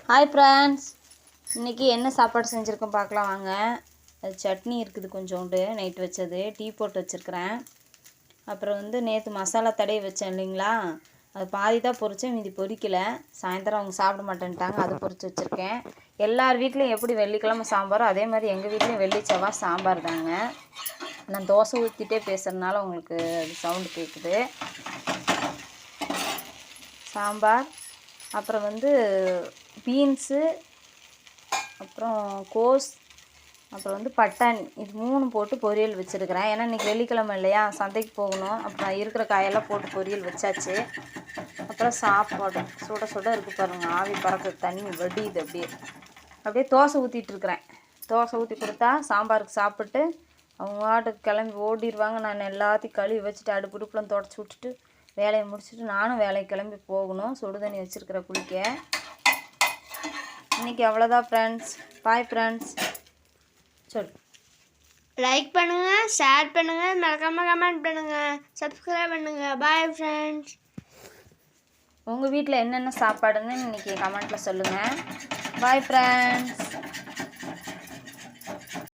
Hi friends, இன்றைக்கி என்ன சாப்பாடு செஞ்சுருக்கோம் பார்க்கலாம் வாங்க. அது சட்னி இருக்குது, கொஞ்சோண்டு நைட் வச்சது, டீ போட்டு வச்சுருக்கிறேன். அப்புறம் நேற்று மசாலா தடவி வச்சேன் இல்லைங்களா, அது பாதி தான் பொரித்தேன், மீதி பொரிக்கலை. சாயந்தரம் அவங்க சாப்பிட மாட்டேன்ட்டாங்க, அதை பொரித்து வச்சுருக்கேன். எல்லார் வீட்லேயும் எப்படி வெள்ளிக்கிழமை சாம்பாரோ அதே மாதிரி எங்கள் வீட்லேயும் வெள்ளி செவ்வாய் சாம்பார் தாங்க. நான் தோசை ஊற்றிட்டே பேசுகிறதுனால உங்களுக்கு அது சவுண்டு கேட்குது. சாம்பார், அப்புறம் பீன்ஸு, அப்புறம் கோஸ், அப்புறம் பட்டாணி, இது 3 போட்டு பொரியல் வச்சுருக்கிறேன். ஏன்னா இன்றைக்கி வெள்ளிக்கிழமை இல்லையா, சந்தைக்கு போகணும். அப்புறம் இருக்கிற காயெல்லாம் போட்டு பொரியல் வச்சாச்சு. அப்புறம் சாப்பாடு சுட சுட இருக்குது பாருங்கள், ஆவி பறக்குது, தண்ணி வடியுது. அப்படியே தோசை ஊற்றிட்டுருக்குறேன். தோசை ஊற்றி கொடுத்தா சாம்பாருக்கு சாப்பிட்டு அவங்க வாட்டுக்கு கிளம்பி ஓடிடுவாங்க. நான் எல்லாத்தையும் கழுவி வச்சுட்டு அடுப்புலாம் தொடச்சி விட்டுட்டு வேலையை முடிச்சுட்டு நானும் வேலைக்கு கிளம்பி போகணும். சுடு தண்ணி வச்சுருக்கிற குளிக்க. இன்றைக்கி அவ்வளோதான் ஃப்ரெண்ட்ஸ். Bye friends. சொல். லைக் பண்ணுங்கள், ஷேர் பண்ணுங்கள், மறக்காமல் கமெண்ட் பண்ணுங்கள், சப்ஸ்கிரைப் பண்ணுங்கள். Bye friends. உங்கள் வீட்டில் என்னென்ன சாப்பாடுன்னு இன்றைக்கி கமெண்ட்டில் சொல்லுங்கள். Bye friends.